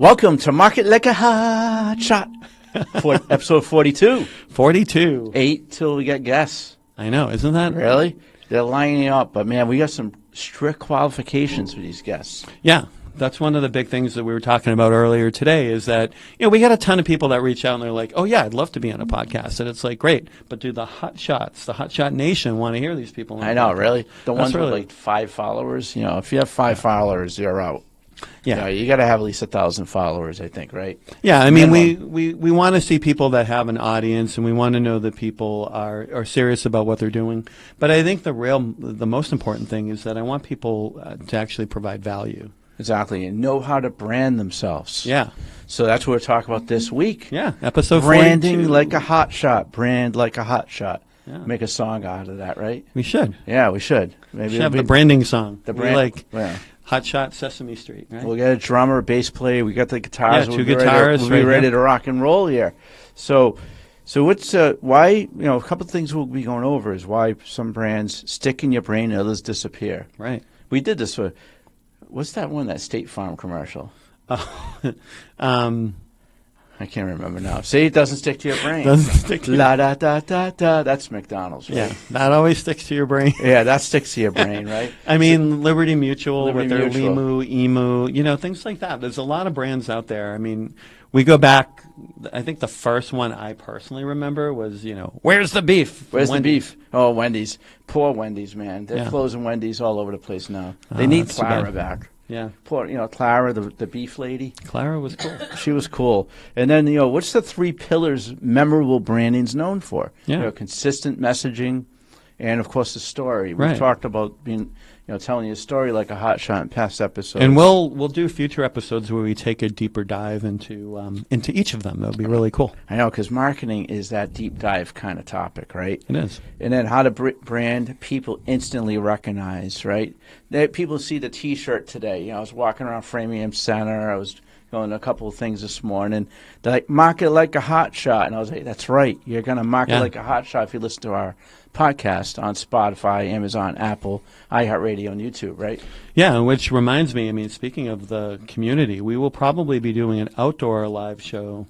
Welcome to Market Like a Hot Shot, for episode 42. 42. 8 till we get guests. I know, isn't that? Really? They're lining up, but man, we got some strict qualifications for these guests. Yeah, that's one of the big things that we were talking about earlier today is that, we got a ton of people that reach out and they're like, oh yeah, I'd love to be on a podcast. And it's like, great, but do the Hotshot Nation want to hear these people? I know, really? The ones really... with like 5 followers, if you have 5 followers, you're out. Yeah, you got to have at least 1,000 followers, I think, right? Yeah, I mean, we want to see people that have an audience, and we want to know that people are serious about what they're doing. But I think the most important thing is that I want people to actually provide value. Exactly, and know how to brand themselves. Yeah. So that's what we're talking about this week. Yeah, episode 42. Branding like a hot shot. Brand like a hot shot. Yeah. Make a song out of that, right? We should. Yeah, we should. Maybe we should have the branding song. The brand, Hotshot Sesame Street, right? We'll get a drummer, a bass player. We got the guitars. Yeah, 2 guitarists. We'll be ready to rock and roll here. So what's why? A couple of things we'll be going over is why some brands stick in your brain and others disappear. Right. We did this for what's that one? That State Farm commercial. I can't remember now. See, it doesn't stick to your brain. Doesn't stick to La da da da da. That's McDonald's, right? Yeah, that always sticks to your brain. Yeah, that sticks to your brain, right? I mean, Liberty Mutual with their Mutual. Limu, Emu, things like that. There's a lot of brands out there. I mean, we go back. I think the first one I personally remember was, where's the beef? Where's the beef? Oh, Wendy's. Poor Wendy's, man. They're closing Wendy's all over the place now. They need Clara back. Yeah. Poor, Clara, the beef lady. Clara was cool. She was cool. And then, what's the 3 pillars memorable branding's known for? Yeah. Consistent messaging and, of course, the story. We've Right. talked about being, telling you a story like a hot shot in past episodes. And we'll do future episodes where we take a deeper dive into each of them. That would be really cool. I know, because marketing is that deep dive kind of topic, right? It is. And then how to brand people instantly recognize, right? People see the T-shirt today. I was walking around Framingham Center. I was going to a couple of things this morning. They're like, market like a hot shot. And I was like, that's right. You're going to market like a hot shot if you listen to our podcast on Spotify, Amazon, Apple, iHeartRadio, and YouTube, right? Yeah, which reminds me, speaking of the community, we will probably be doing an outdoor live show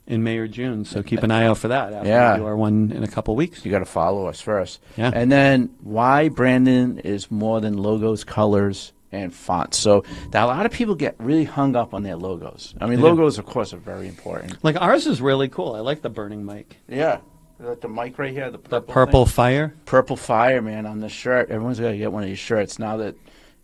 in May or June, so keep an eye out for that after we do our one in a couple weeks. You got to follow us first. Yeah. And then why branding is more than logos, colors, and fonts. So a lot of people get really hung up on their logos. I mean, logos, of course, are very important. Like ours is really cool. I like the burning mic. Yeah. The mic right here, the purple fire? Purple fire, man, on the shirt. Everyone's got to get one of these shirts now that,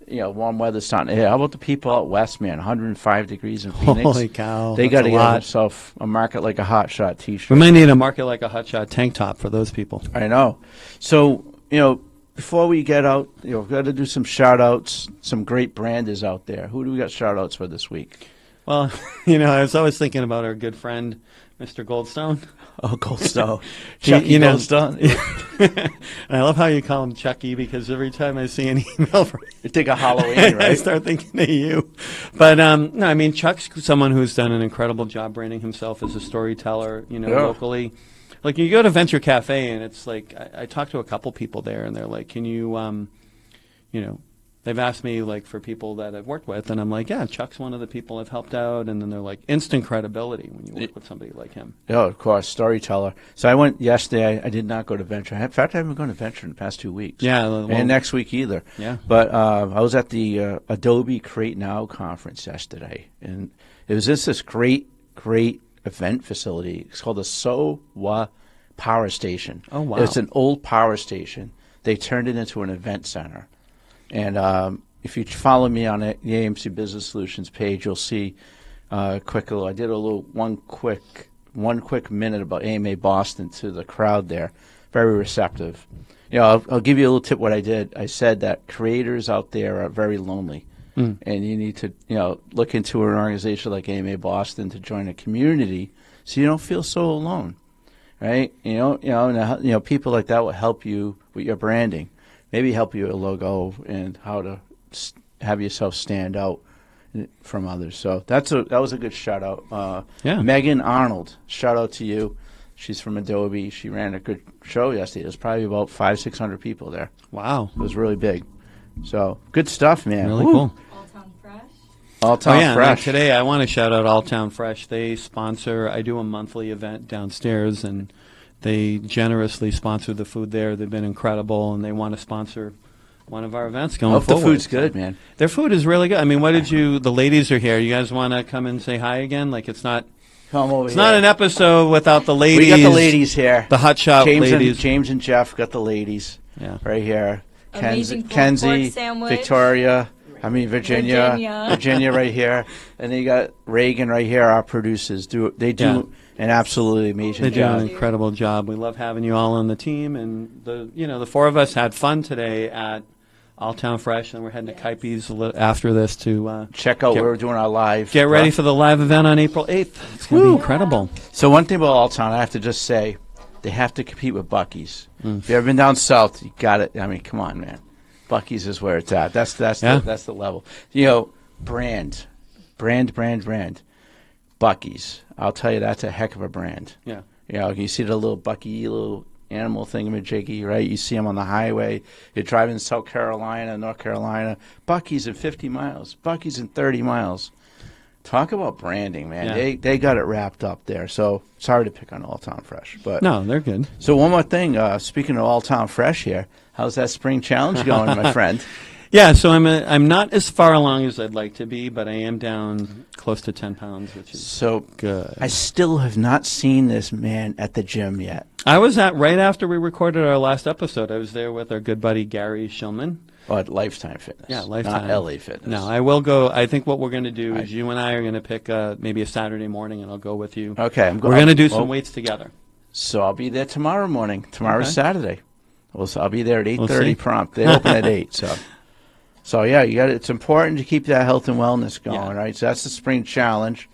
warm weather's starting to hit. How about the people out west, man? 105 degrees in Phoenix. Holy cow. They got to get themselves a Market Like a Hot Shot T-shirt. We might need a Market Like a Hot Shot tank top for those people. I know. So, before we get out, we've got to do some shout-outs, some great branders out there. Who do we got shout-outs for this week? Well, I was always thinking about our good friend, Mr. Goldstone. Oh, Goldstone. Chucky Goldstone. And I love how you call him Chucky because every time I see an email from you think of Halloween, right? I start thinking of you. But, no, Chuck's someone who's done an incredible job branding himself as a storyteller, locally. Like, you go to Venture Cafe, and it's like, I talked to a couple people there, and they're like, can you, they've asked me, like, for people that I've worked with, and I'm like, yeah, Chuck's one of the people I've helped out, and then they're like, instant credibility when you work with somebody like him. Yeah, of course, storyteller. So I went yesterday. I did not go to Venture. In fact, I haven't gone to Venture in the past 2 weeks. Yeah. Well, and next week either. Yeah. But I was at the Adobe Create Now conference yesterday, and it was this great event facility. It's called the SOWA Power Station. Oh, wow. It's an old power station. They turned it into an event center. And if you follow me on the AMC Business Solutions page, you'll see I did a little one quick minute about AMA Boston to the crowd there. Very receptive. I'll give you a little tip what I did. I said that creators out there are very lonely. And you need to, look into an organization like AMA Boston to join a community so you don't feel so alone, right? People like that will help you with your branding, maybe help you with a logo and how to have yourself stand out from others. So that was a good shout out. Megan Arnold, shout out to you. She's from Adobe. She ran a good show yesterday. There's probably about 500-600 people there. Wow, it was really big. So good stuff, man. Really cool. All Town Fresh. Alltown yeah, Fresh. Today I want to shout out Alltown Fresh. They sponsor, I do a monthly event downstairs, and they generously sponsor the food there. They've been incredible, and they want to sponsor one of our events going Hope forward. the food's good, man. Their food is really good. I mean, the ladies are here. You guys want to come and say hi again? Like, it's not an episode without the ladies. We got the ladies here. The Hotshot ladies. James and Jeff got the ladies right here. Amazing Kenzie, sandwich. Virginia right here. And then you got Reagan right here, our producers. They do an absolutely amazing job. They do an incredible job. We love having you all on the team. And the four of us had fun today at Alltown Fresh, and we're heading to Kaipe's after this to check out where we're doing our live. Get ready for the live event on April 8th. It's going to be incredible. So one thing about Alltown, I have to just say, they have to compete with Buc-ee's. If you've ever been down south, you got it. I mean, come on, man. Buc-ee's is where it's at. That's the level. Brand. Buc-ee's. I'll tell you, that's a heck of a brand. Yeah. You see the little Buc-ee, little animal thingamajiggy, right? You see them on the highway. You're driving South Carolina, North Carolina. Buc-ee's in 50 miles. Buc-ee's in 30 miles. Talk about branding, man. Yeah. They got it wrapped up there. So sorry to pick on Alltown Fresh, but no, they're good. So one more thing. Speaking of Alltown Fresh here, how's that spring challenge going, my friend? Yeah, so I'm not as far along as I'd like to be, but I am down close to 10 pounds, which is so good. I still have not seen this man at the gym yet. I was right after we recorded our last episode. I was there with our good buddy Gary Shillman. Oh, at Lifetime Fitness. Yeah, Lifetime. Not LA Fitness. No, I will go. I think what we're going to do is you and I are going to pick maybe a Saturday morning, and I'll go with you. Okay. We're going to do some weights together. So I'll be there tomorrow morning. Tomorrow's Saturday. I'll be there at 8:30 prompt. They open at 8, So yeah, it's important to keep that health and wellness going, right? So that's the spring challenge.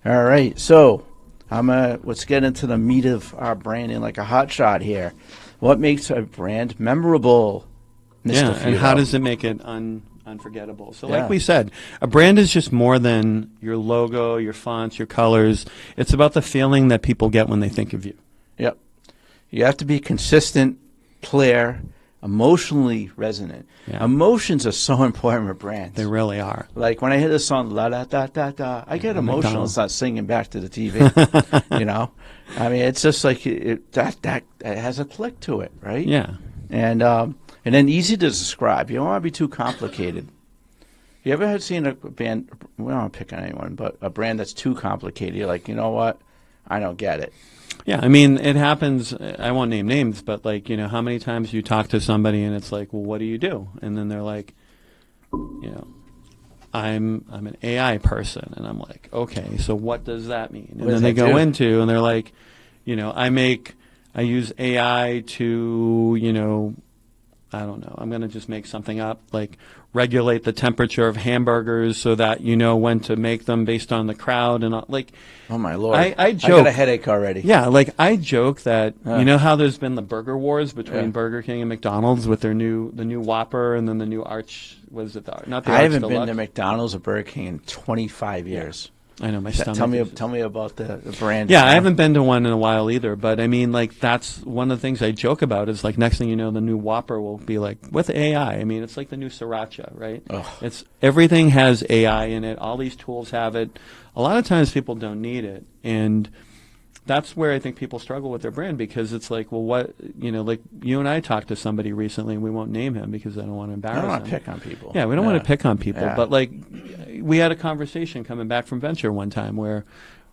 All right. So let's get into the meat of our branding like a hot shot here. What makes a brand memorable, Mr. Yeah, Futo? and how does it make it unforgettable? So like we said, a brand is just more than your logo, your fonts, your colors. It's about the feeling that people get when they think of you. Yep. You have to be consistent, clear, emotionally resonant. Yeah. Emotions are so important with brands. They really are. Like when I hear the song "La Da Da Da Da," I get emotional and start singing back to the TV. I mean, it's just like that has a click to it, right? Yeah. And then easy to describe. You don't want to be too complicated. You ever seen a band? We don't want to pick on anyone, but a brand that's too complicated. You're like, you know what? I don't get it. Yeah, I mean, it happens. I won't name names, but how many times you talk to somebody and it's like, well, what do you do? And then they're like, I'm an AI person, and I'm like, okay, so what does that mean? And then they go into, and they're like, I use AI to, I don't know, I'm going to just make something up, like regulate the temperature of hamburgers so that you know when to make them based on the crowd and like. Oh my Lord! I joke. I got a headache already. Yeah, like I joke that you know how there's been the burger wars between Burger King and McDonald's with the new Whopper and then the new Arch. What is it? Not the Arch. I haven't been to McDonald's or Burger King in 25 years. I know my stomach. Tell me about the brand. Yeah, I haven't been to one in a while either. But I mean, like that's one of the things I joke about is like next thing you know, the new Whopper will be like with AI. I mean, it's like the new Sriracha, right? Ugh. It's everything has AI in it. All these tools have it. A lot of times people don't need it, and that's where I think people struggle with their brand because it's like, well, what like you and I talked to somebody recently, and we won't name him because I don't want to embarrass him. I don't want to pick on people. Yeah, we don't want to pick on people, but like we had a conversation coming back from Venture one time where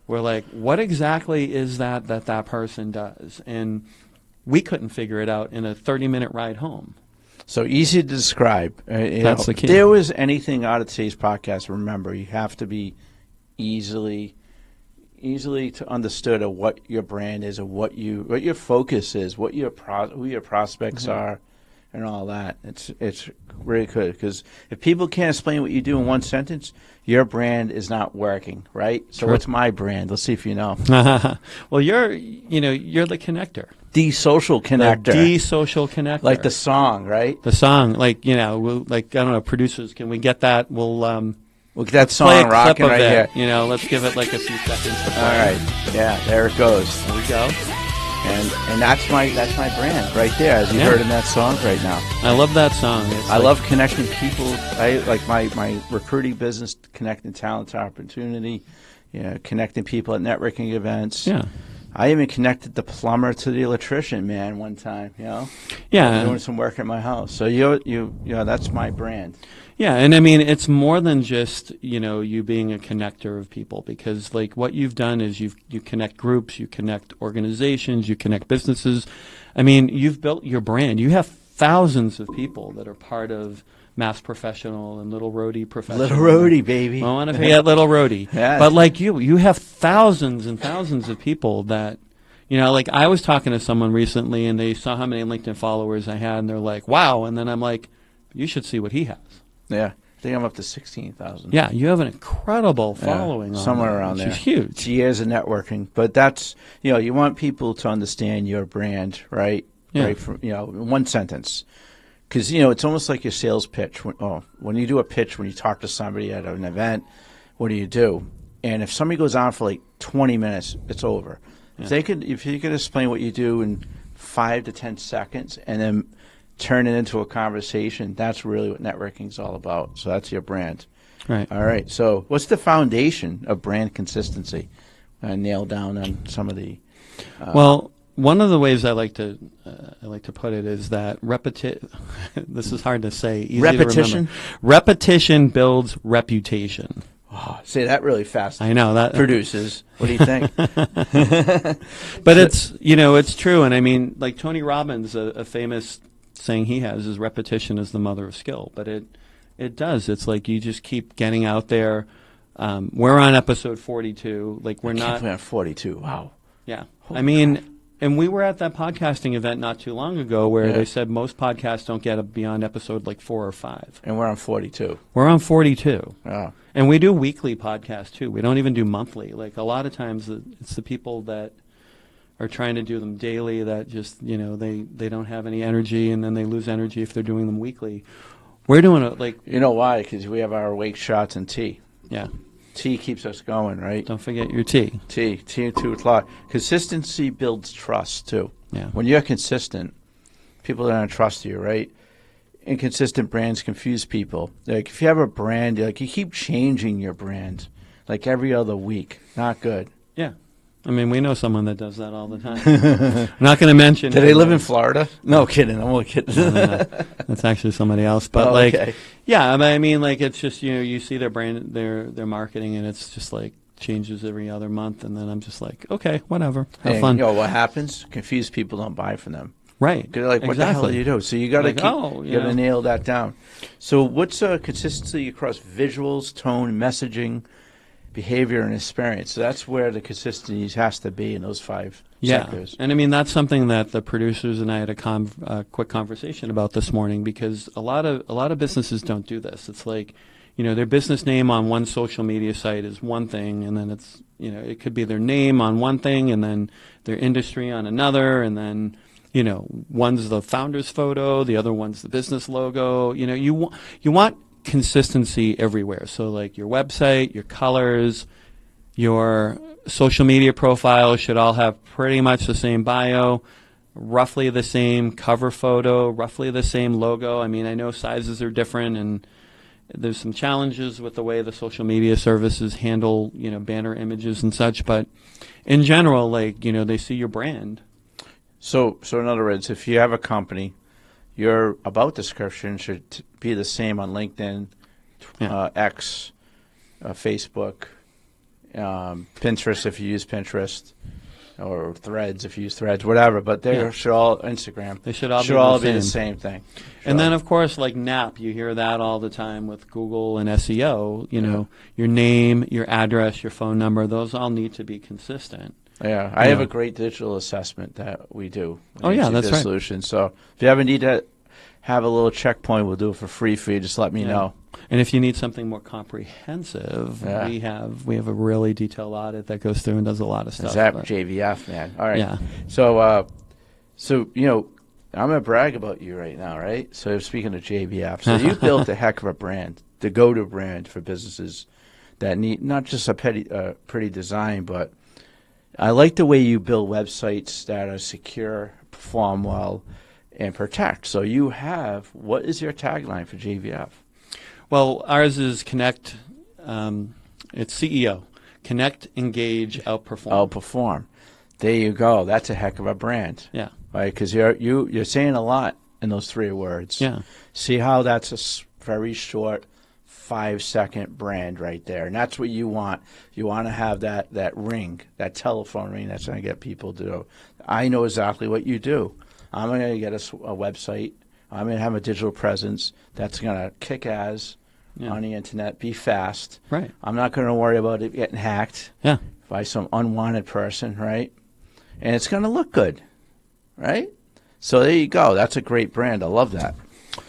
we're like, what exactly is that person does? And we couldn't figure it out in a 30-minute ride home. So easy to describe. That's the key. If there was anything out of today's podcast, remember, you have to be easily to understood of what your brand is, or what your focus is, who your prospects are, and all that. It's really good because if people can't explain what you do in one sentence, your brand is not working, right? So what's my brand? Let's see if you know. Well, you're the connector. The social connector. The social connector. Like the song, right? The song, like I don't know, producers, can we get that? We'll get that song rocking right here. Let's give it like a few seconds. All right. Yeah, there it goes. There we go. And that's my brand right there, as you heard in that song right now. I love that song. I love connecting people. I like my recruiting business, connecting talent to opportunity, connecting people at networking events. Yeah. I even connected the plumber to the electrician, man, one time, Yeah. doing some work at my house. So that's my brand. Yeah, and I mean, it's more than just, you being a connector of people, because like what you've done is you connect groups, you connect organizations, you connect businesses. I mean, you've built your brand. You have thousands of people that are part of Mass Professional and Little Roadie Professional. Little Roadie, baby. I want to be at Little Roadie. Yes. But like you have thousands and thousands of people that, like I was talking to someone recently and they saw how many LinkedIn followers I had and they're like, wow. And then I'm like, you should see what he has. Yeah, I think I'm up to 16,000. Yeah, you have an incredible following. Somewhere around there. Which is huge. It's years of networking. But that's, you want people to understand your brand, right? Yeah. Right from, in one sentence. Because, it's almost like your sales pitch. When you do a pitch, when you talk to somebody at an event, what do? And if somebody goes on for like 20 minutes, it's over. Yeah. If you could explain what you do in 5 to 10 seconds and then turn it into a conversation, that's really what networking is all about. So that's your brand. Right. All right. So what's the foundation of brand consistency? Nail down on some of the... well, one of the ways I like to put it is that this is hard to say. Easy Repetition? To remember. Repetition builds reputation. Oh, say that really fast. I know that produces. What do you think? But it's true, and I mean, like Tony Robbins, a famous saying he has is repetition is the mother of skill. But it does. It's like you just keep getting out there. We're on episode 42. Like we're on 42. Wow. Yeah. Holy I mean. crap. And we were at that podcasting event not too long ago where they said most podcasts don't get beyond episode like 4 or 5. And we're on 42. We're on 42. Oh. And we do weekly podcasts too. We don't even do monthly. Like a lot of times it's the people that are trying to do them daily that just, they don't have any energy and then they lose energy if they're doing them weekly. We're doing it like... You know why? Because we have our wake shots and tea. Yeah. Tea keeps us going, right? Don't forget your tea. Tea at 2 o'clock. Consistency builds trust, too. Yeah. When you're consistent, people are going to trust you, right? Inconsistent brands confuse people. Like, if you have a brand, you keep changing your brand, like every other week. Not good. Yeah. I mean, we know someone that does that all the time. I'm not going to mention. Do they live in Florida? No kidding. I'm only kidding. No. That's actually somebody else. But okay. Yeah. I mean, like it's just you see their brand, their marketing, and it's just like changes every other month, and then I'm just like, okay, whatever, have fun. What happens? Confused people don't buy from them. Right. They're like, what the hell do you do? So you got to you got to nail that down. So what's consistency across visuals, tone, messaging, behavior, and experience? So that's where the consistency has to be in those 5 sectors. And I mean that's something that the producers and I had a quick conversation about this morning, because a lot of businesses don't do this. It's like, their business name on one social media site is one thing, and then it's it could be their name on one thing, and then their industry on another, and then one's the founder's photo, the other one's the business logo. You want consistency everywhere. So like your website, your colors, your social media profile should all have pretty much the same bio, roughly the same cover photo, roughly the same logo. I mean, I know sizes are different and there's some challenges with the way the social media services handle, banner images and such, but in general, like, they see your brand. So in other words, if you have a company, your about description should be the same on LinkedIn, X, Facebook, Pinterest if you use Pinterest, or Threads if you use Threads, whatever. But they should all Instagram. They should all be the same thing. And then, of course, like NAP, you hear that all the time with Google and SEO. Your name, your address, your phone number, those all need to be consistent. Yeah, I have a great digital assessment that we do. That's right. Solution. So if you ever need to have a little checkpoint, we'll do it for free for you. Just let me know. And if you need something more comprehensive, we have a really detailed audit that goes through and does a lot of stuff. Exactly, JVF, man. All right. Yeah. So, I'm gonna brag about you right now, right? So speaking of JVF, so you built a heck of a brand, the go-to brand for businesses that need not just a pretty design, but I like the way you build websites that are secure, perform well, and protect. So you have, what is your tagline for JVF? Well, ours is connect. It's CEO. Connect, engage, outperform. Outperform. There you go. That's a heck of a brand. Yeah. Right? Because you're saying a lot in those 3 words. Yeah. See how that's a very short 5-second brand right there. And that's what you want. You want to have that ring, that telephone ring that's going to get people to do. I know exactly what you do. I'm going to get a website. I'm going to have a digital presence that's going to kick ass on the internet, be fast. Right. I'm not going to worry about it getting hacked by some unwanted person, right? And it's going to look good, right? So there you go. That's a great brand. I love that.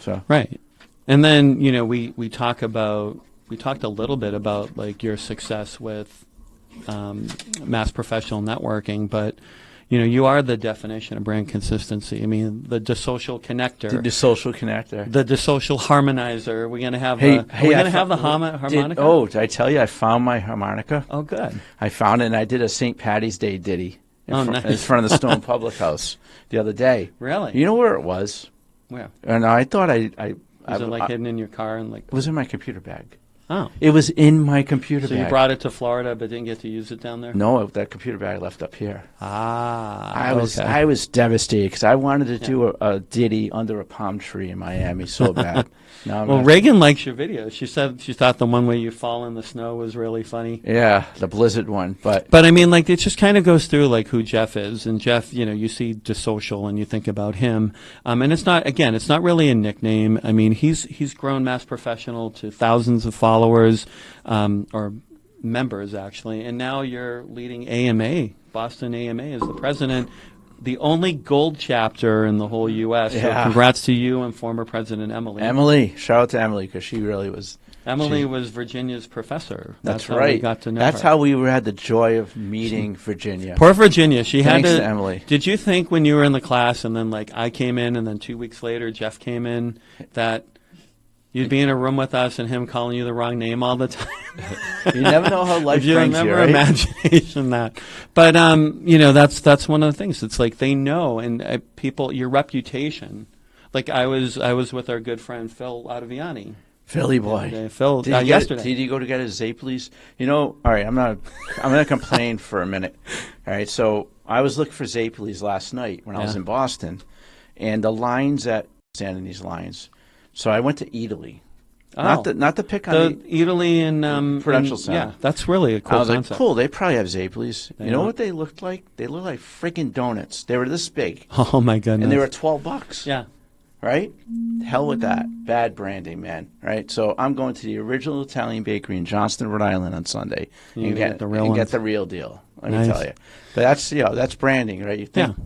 So right. And then, you know, we talked a little bit about like your success with mass professional networking, but you know, you are the definition of brand consistency. I mean, the social connector. The social connector. The social harmonizer. Are we going to have the harmonica? Did I tell you I found my harmonica? Oh, good. I found it, and I did a St. Patty's Day ditty nice. in front of the Stone Public House the other day. Really? You know where it was? Where? And I thought Was it like hidden in your car and like? It was in my computer bag. Oh. It was in my computer bag. So you brought it to Florida but didn't get to use it down there? No, that computer bag I left up here. I was devastated because I wanted to do a ditty under a palm tree in Miami so bad. Well, Reagan likes your videos. She said she thought the one where you fall in the snow was really funny. Yeah, the blizzard one. But I mean, like, it just kind of goes through like who Jeff is. And Jeff, you know, you see DeSocial and you think about him. And it's not really a nickname. I mean, he's grown Mass Professional to thousands of followers, or members actually. And now you're leading AMA, Boston AMA, as the president. The only gold chapter in the whole U.S. So congrats to you and former President Emily. Emily, shout out to Emily because she really was. Emily was Virginia's professor. That's right. How we got to know That's her. how we had the joy of meeting Virginia. Poor Virginia. Thanks to Emily. Did you think when you were in the class and then like I came in and then 2 weeks later Jeff came in that you'd be in a room with us and him calling you the wrong name all the time? You never know how life brings you, right? Imagination that. But, you know, that's one of the things. It's like they know, and people, your reputation. Like I was with our good friend Phil Ottaviani. Philly boy. Phil, yesterday. Did you go to get his Zaples? You know, all right, I'm going to complain for a minute. All right, so I was looking for Zaples last night when I was in Boston, and the lines that stand in these lines. So I went to Italy. Oh. Not to pick on Italy and Prudential Center. Yeah, that's really a cool I was concept. like, cool, they probably have Zaples. You know what they looked like? They looked like freaking donuts. They were this big. Oh my goodness. And they were $12. Yeah. Right? Hell with that. Bad branding, man. Right? So I'm going to the original Italian bakery in Johnston, Rhode Island on Sunday and get the real deal. Let me tell you. But that's branding, right? You think? Yeah.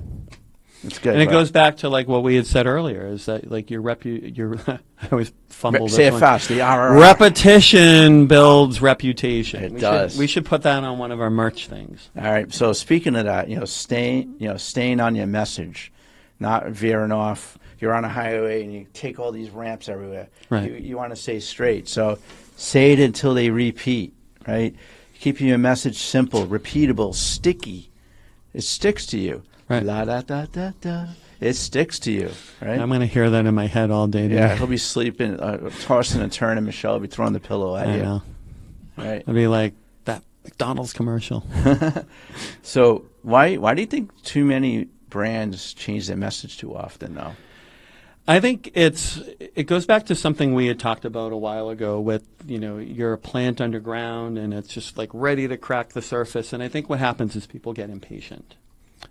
It's good. And it goes back to like what we had said earlier, is that like your I always fumble this Say it one. fast. The RRR. Repetition builds reputation. It does. We should put that on one of our merch things. All right. So speaking of that, staying on your message, not veering off. You're on a highway and you take all these ramps everywhere. Right. You want to stay straight. So say it until they repeat. Right. Keeping your message simple, repeatable, sticky. It sticks to you. Right. La da da da da. It sticks to you, right? I'm going to hear that in my head all day today. Yeah, he'll be sleeping, tossing and turning. Michelle will be throwing the pillow at you. I know. Right. It'll be like that McDonald's commercial. So why do you think too many brands change their message too often, though? I think it goes back to something we had talked about a while ago with, you know, you're a plant underground and it's just like ready to crack the surface. And I think what happens is people get impatient.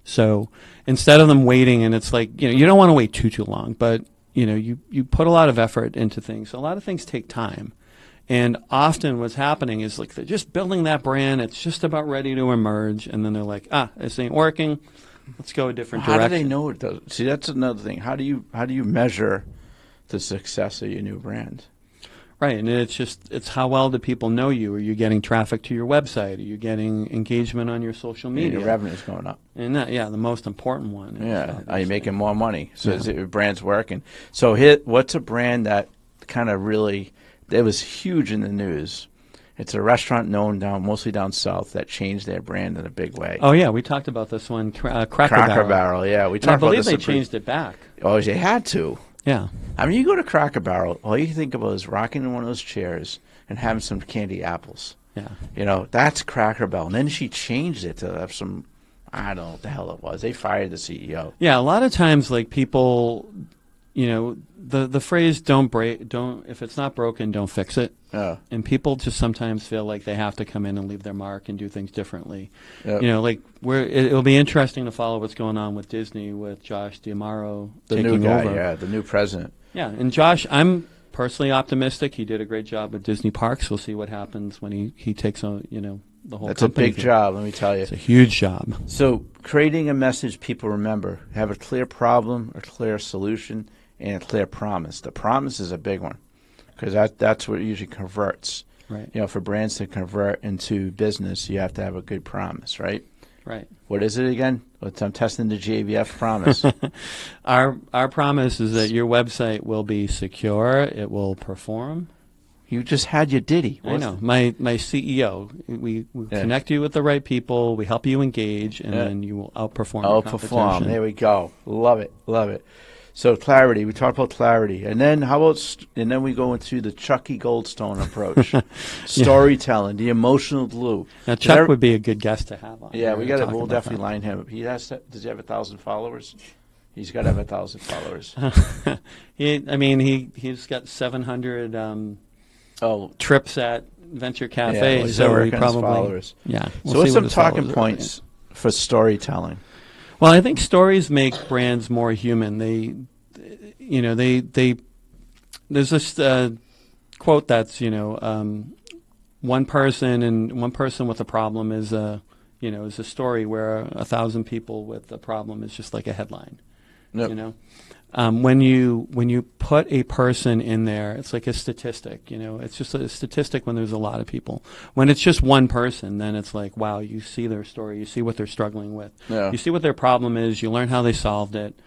So instead of them waiting, and it's like, you know, you don't want to wait too long, but, you know, you put a lot of effort into things. So a lot of things take time. And often what's happening is like they're just building that brand. It's just about ready to emerge. And then they're like, this ain't working. Let's go a different direction. How do they know it does? See, that's another thing. How do you measure the success of your new brand? Right, and it's how well do people know you? Are you getting traffic to your website? Are you getting engagement on your social media? And your revenue's going up. And the most important one. Are you making more money? So your brand's working. So what's a brand that kind of really, it was huge in the news, It's a restaurant known mostly down south that changed their brand in a big way. Oh yeah, we talked about this one, Cracker Barrel. Yeah, we and talked I about believe this. They changed it back. Oh, they had to. Yeah. I mean, you go to Cracker Barrel, all you think about is rocking in one of those chairs and having some candy apples. Yeah. You know, that's Cracker Barrel. And then she changed it to have some, I don't know what the hell it was. They fired the CEO. Yeah, a lot of times, like, people, you know, the phrase if it's not broken, don't fix it. Yeah. And people just sometimes feel like they have to come in and leave their mark and do things differently. Yep. You know, like, it'll be interesting to follow what's going on with Disney, with Josh D'Amaro taking new guy, over. yeah, the new president. Yeah, and Josh, I'm personally optimistic. He did a great job with Disney Parks. We'll see what happens when he takes on, you know, the whole That's company. a big job, let me tell you. It's a huge job. So creating a message people remember, have a clear problem, a clear solution, and a clear promise. The promise is a big one because that's what usually converts. Right. You know, for brands to convert into business, you have to have a good promise, right? Right. What is it again? I'm testing the JVF promise. Our promise is that your website will be secure. It will perform. You just had your ditty. I know. My CEO. We connect you with the right people. We help you engage, and then you will outperform. Outperform. There we go. Love it. Love it. So clarity. We talked about clarity, and then how about? And then we go into the Chucky Goldstone approach, storytelling, the emotional glue. Now Chuck would be a good guest to have on. Yeah, we got to. We'll definitely line him up. He has. Does he have 1,000 followers? He's got to have 1,000 followers. He's got 700 trips at Venture Cafe. Yeah, so he probably followers. Yeah. So what's some talking points for storytelling? Well, I think stories make brands more human. There's this quote that's, one person with a problem is a story where 1,000 people with a problem is just like a headline. Yep. When you put a person in there, it's like a statistic. It's just a statistic when there's a lot of people. When it's just one person, then it's like, wow, you see their story, you see what they're struggling with, you see what their problem is, you learn how they solved it,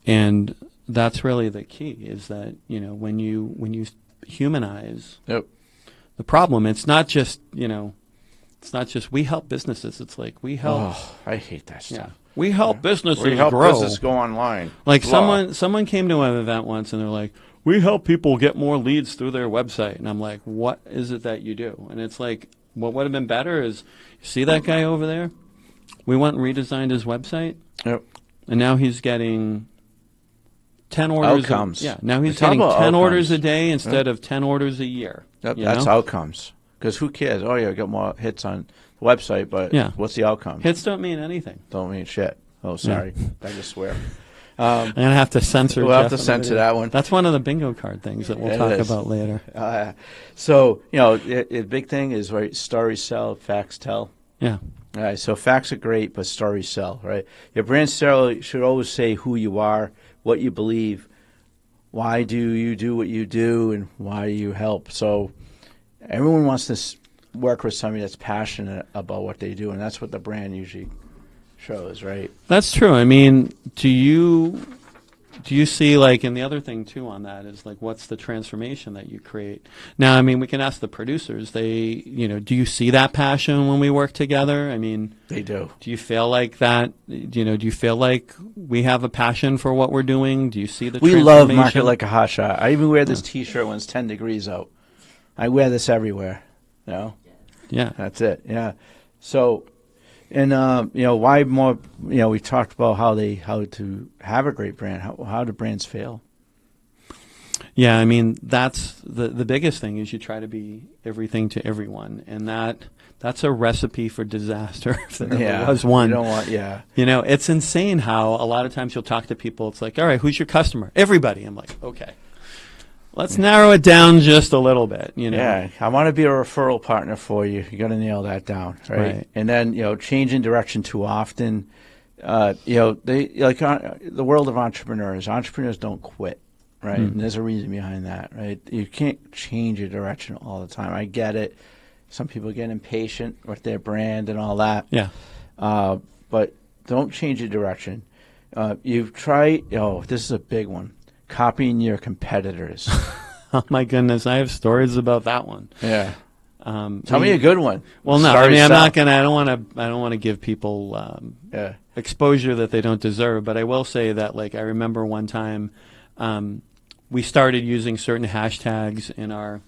and that's really the key. Is that when you humanize the problem, it's not just we help businesses. It's like we help. Oh, I hate that stuff. Yeah. We help businesses We help grow. business go online. Like someone came to an event once and they're like, we help people get more leads through their website. And I'm like, what is it that you do? And it's like, what would have been better is, you see that guy over there? We went and redesigned his website. Yep. And now he's getting 10 orders. Outcomes. Now he's getting 10 orders a day instead of 10 orders a year. Yep. That's outcomes. Because who cares? Oh, yeah, I got more hits on the website, but what's the outcome? Hits don't mean anything. Don't mean shit. Oh, sorry. I just swear. I'm going to have to censor. We'll have to censor that one. That's one of the bingo card things that we'll talk about later. So, the big thing is, right, stories sell, facts tell. Yeah. All right, so facts are great, but stories sell, right? Your brand should always say who you are, what you believe, why do you do what you do, and why you help. So everyone wants to work with somebody that's passionate about what they do, and that's what the brand usually shows, right? That's true. I mean, do you see, like, and the other thing too on that is, like, what's the transformation that you create? Now, I mean, we can ask the producers. Do you see that passion when we work together? I mean, they do. Do you feel like that? Do you feel like we have a passion for what we're doing? Do you see the We transformation? love Market Like a Hotshot. I even wear this T-shirt when it's 10 degrees out. I wear this everywhere. Yeah. That's it. Yeah. So, and why more? We talked about how to have a great brand. How do brands fail? Yeah, I mean, that's the biggest thing is you try to be everything to everyone, and that's a recipe for disaster if there ever was one. You don't want, it's insane how a lot of times you'll talk to people. It's like, all right, who's your customer? Everybody. I'm like, okay. Let's narrow it down just a little bit, Yeah, I want to be a referral partner for you. You got to nail that down, right? And then, changing direction too often. The world of entrepreneurs. Entrepreneurs don't quit, right? And there's a reason behind that, right? You can't change your direction all the time. I get it. Some people get impatient with their brand and all that. Yeah. But don't change your direction. You've tried. This is a big one. Copying your competitors. Oh my goodness, I have stories about that one. Yeah. Tell me a good one. Well, no, I mean, I'm not gonna. I don't want to give people exposure that they don't deserve. But I will say that, like, I remember one time we started using certain hashtags in our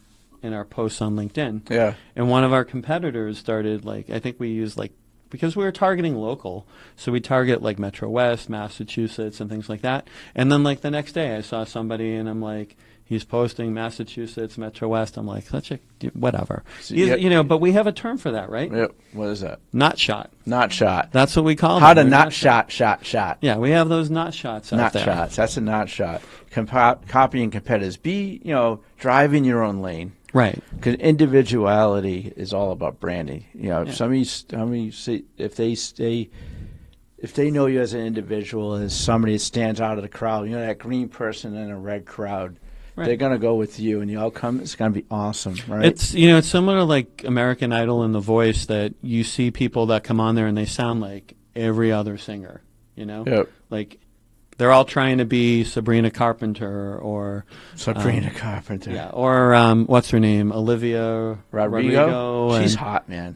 posts on LinkedIn. Yeah. And one of our competitors started, like, I think we used, like, because we were targeting local, so we target like Metro West, Massachusetts, and things like that. And then, like, the next day, I saw somebody, and I'm like, he's posting Massachusetts, Metro West. I'm like, such a whatever. You know, but we have a term for that, right? Yep. What is that? Not shot. Not shot. That's what we call How them. to not shot. Yeah, we have those not shots out there. Not shots. That's a not shot. Copying competitors. Be, drive in your own lane. Right. Because individuality is all about branding. If they know you as an individual, as somebody that stands out of the crowd, that green person in a red crowd, right, they're going to go with you, and the outcome is going to be awesome, right? It's it's similar to like American Idol and The Voice, that you see people that come on there and they sound like every other singer, Yep. Like they're all trying to be Sabrina Carpenter or Carpenter. Yeah, or what's her name? Olivia Rodrigo. She's hot, man.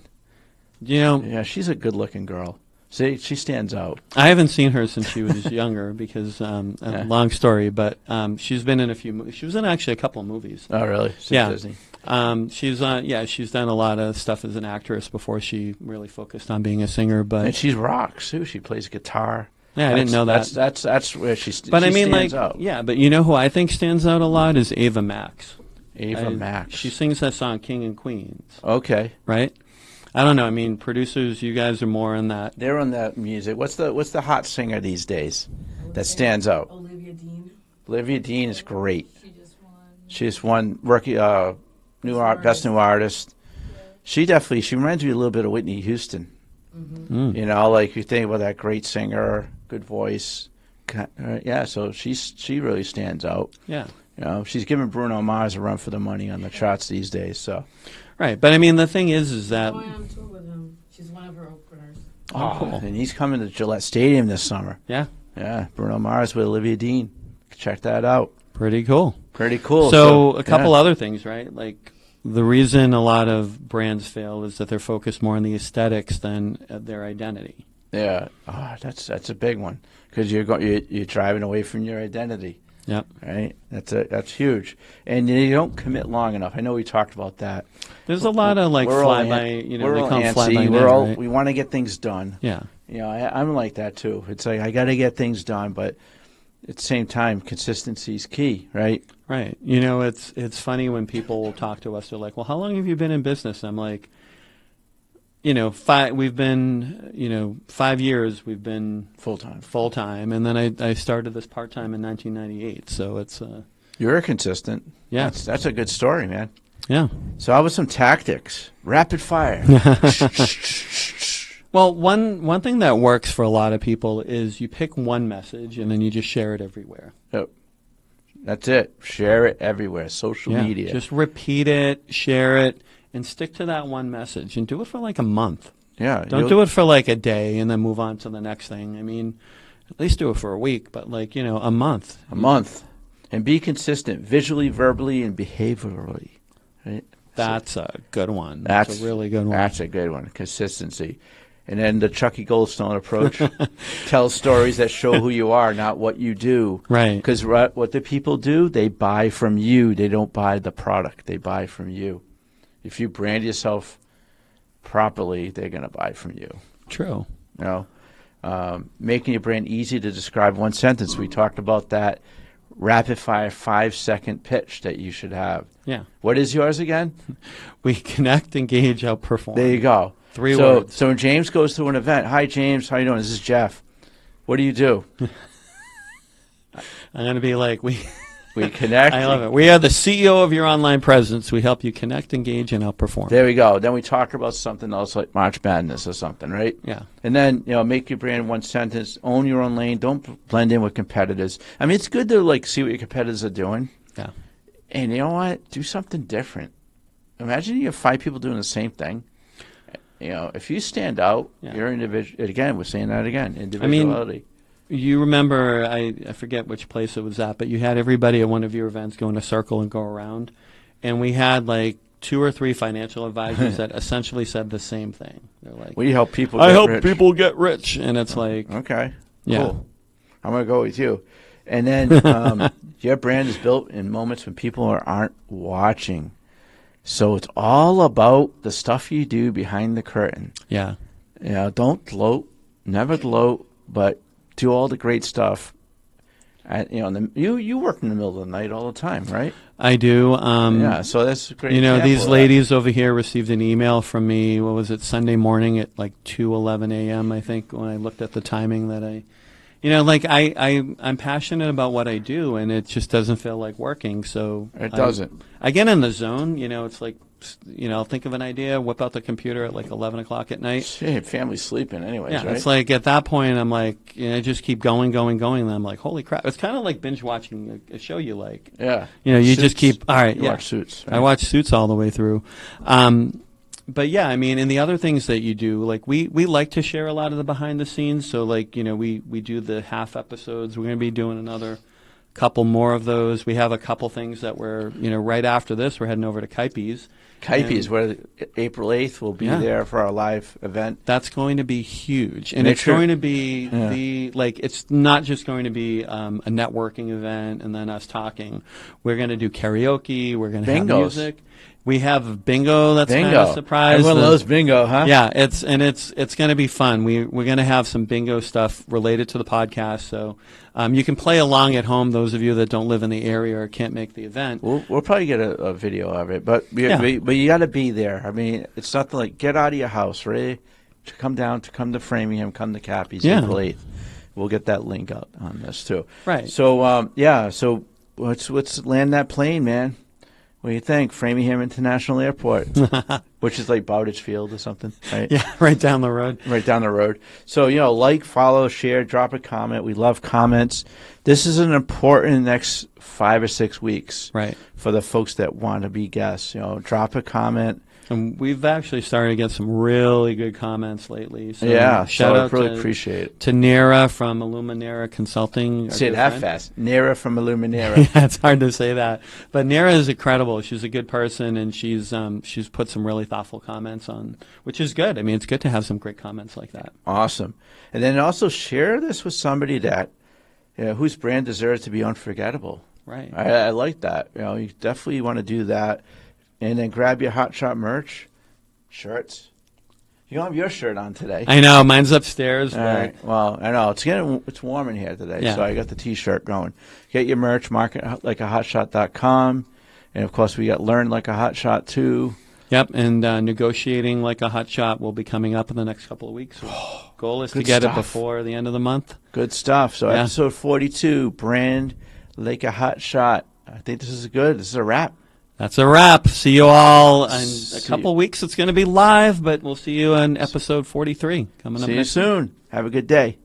Yeah, she's a good-looking girl. See, she stands out. I haven't seen her since she was younger because, long story, but she's been in a few she was in actually a couple of movies. Oh, really? Yeah. Disney. She's done a lot of stuff as an actress before she really focused on being a singer. And she rocks, too. She plays guitar. Yeah, I didn't know that. That's where she stands out. Yeah, but who I think stands out a lot is Ava Max. Ava Max. She sings that song King and Queens. Okay. Right? I don't know. I mean, producers, you guys are more on that. They're on that music. What's the hot singer these days that stands out? Olivia Dean. Olivia Dean is great. She just won. Rookie, best new artist. Yeah. She reminds me a little bit of Whitney Houston. Mm-hmm. Like you think about that great singer, good voice. Yeah, so she really stands out. Yeah. She's giving Bruno Mars a run for the money on the charts these days. So. Right, but I mean, the thing is that going on tour with him. She's one of her openers. Oh, cool. And he's coming to Gillette Stadium this summer. Yeah. Yeah, Bruno Mars with Olivia Dean. Check that out. Pretty cool. So a couple other things, right? Like the reason a lot of brands fail is that they're focused more on the aesthetics than their identity. Yeah. Oh, that's a big one because you're driving away from your identity. Yep. Right. That's huge, and you don't commit long enough. I know we talked about that. There's a lot of like fly-by. They call them fly-by. Right? We want to get things done. Yeah. I'm like that too. It's like I got to get things done, but at the same time, consistency is key, right? Right. It's funny when people talk to us. They're like, "Well, how long have you been in business?" I'm like, we've been, 5 years we've been full time, and then I started this part time in 1998. So it's you're consistent. Yeah, that's a good story, man. Yeah. So how about some tactics? Rapid fire. Well, one thing that works for a lot of people is you pick one message and then you just share it everywhere. Yep. That's it. Share it everywhere. Social media. Just repeat it, share it. And stick to that one message and do it for like a month. Yeah. Don't do it for like a day and then move on to the next thing. I mean, at least do it for a week, but like, a month. A month. And be consistent visually, verbally, and behaviorally. Right? That's a good one. That's a really good one. That's a good one. Consistency. And then the Chucky Goldstone approach. Tell stories that show who you are, not what you do. Right. Because what the people do, they buy from you. They don't buy the product. They buy from you. If you brand yourself properly, they're going to buy from you. True. Making your brand easy to describe one sentence. We talked about that rapid-fire 5-second pitch that you should have. Yeah. What is yours again? We connect, engage, outperform. There you go. 3 words. So when James goes to an event, hi, James, how you doing? This is Jeff. What do you do? I'm going to be like, we connect. I love it. We are the CEO of your online presence. We help you connect, engage, and outperform. There we go. Then we talk about something else like March Madness or something, right? Yeah. And then, make your brand one sentence. Own your own lane. Don't blend in with competitors. I mean, it's good to see what your competitors are doing. Yeah. And you know what? Do something different. Imagine you have 5 people doing the same thing. If you stand out, you're individual. Again, we're saying that again. Individuality. I mean, you remember, I forget which place it was at, but you had everybody at one of your events go in a circle and go around. And we had like 2 or 3 financial advisors that essentially said the same thing. They're like, We help people. I get help rich. people get rich, and it's like, Okay. yeah. Cool. I'm gonna go with you. And then your brand is built in moments when people aren't watching. So it's all about the stuff you do behind the curtain. Yeah. You know, don't gloat, never gloat, but do all the great stuff. You work in the middle of the night all the time, right? I do. Yeah, so that's a great. You know, example these of that. ladies over here received an email from me, what was it, Sunday morning at like 2:11 a.m., I think, when I looked at the timing that I'm passionate about what I do, and it just doesn't feel like working. So It doesn't. I get in the zone. You know, it's like, I'll think of an idea, whip out the computer at like 11 o'clock at night. Shit, family's sleeping anyways, Yeah, right? it's like at that point, I'm like, just keep going, and I'm like, holy crap. It's kind of like binge watching a show you like. Yeah. You Suits. just keep, all right, You yeah. watch Suits. Right? I watch Suits all the way through. But yeah, I mean, and the other things that you do, like we like to share a lot of the behind the scenes. So like, we do the half episodes. We're going to be doing another couple more of those. We have a couple things that we're, right after this, we're heading over to Kaipe's. Kaipe's, where April 8th will be there for our live event. That's going to be huge. And Make it's sure- going to be it's not just going to be a networking event and then us talking. We're going to do karaoke. We're going to have Bingos. music. We have bingo. That's kind Bingo. of a surprise. Everyone loves bingo, huh? Yeah, it's going to be fun. We're going to have some bingo stuff related to the podcast, so you can play along at home. Those of you that don't live in the area or can't make the event, We'll probably get a video of it, but but you got to be there. I mean, it's not like get out of your house, ready to come to Framingham, come to Cappy's April 8th. We'll get that link out on this too. Right. So so let's land that plane, man. What do you think? Framingham International Airport, which is like Bowditch Field or something, right? Yeah, right down the road. Right down the road. So, like, follow, share, drop a comment. We love comments. This is an important next 5 or 6 weeks for the folks that want to be guests. Drop a comment. And we've actually started to get some really good comments lately. So shout out. I really appreciate it. To Nera from Illuminera Consulting. Say that fast. Nera from Illuminera. Yeah, it's hard to say that. But Nera is incredible. She's a good person, and she's put some really thoughtful comments on, which is good. I mean, it's good to have some great comments like that. Awesome. And then also share this with somebody that whose brand deserves to be unforgettable. Right. I like that. You definitely want to do that. And then grab your Hotshot merch, shirts. You don't have your shirt on today. I know, mine's upstairs. All right. Well, I know it's warm in here today, so I got the T-shirt going. Get your merch, marketlikeahotshot.com, and of course we got Learn Like a Hotshot too. Yep, and Negotiating Like a Hotshot will be coming up in the next couple of weeks. Goal is to get it before the end of the month. Good stuff. So episode 42, Brand Like a Hotshot. I think this is good. This is a wrap. That's a wrap. See you all in a couple weeks. It's going to be live, but we'll see you in episode 43 coming up. See you soon. Have a good day.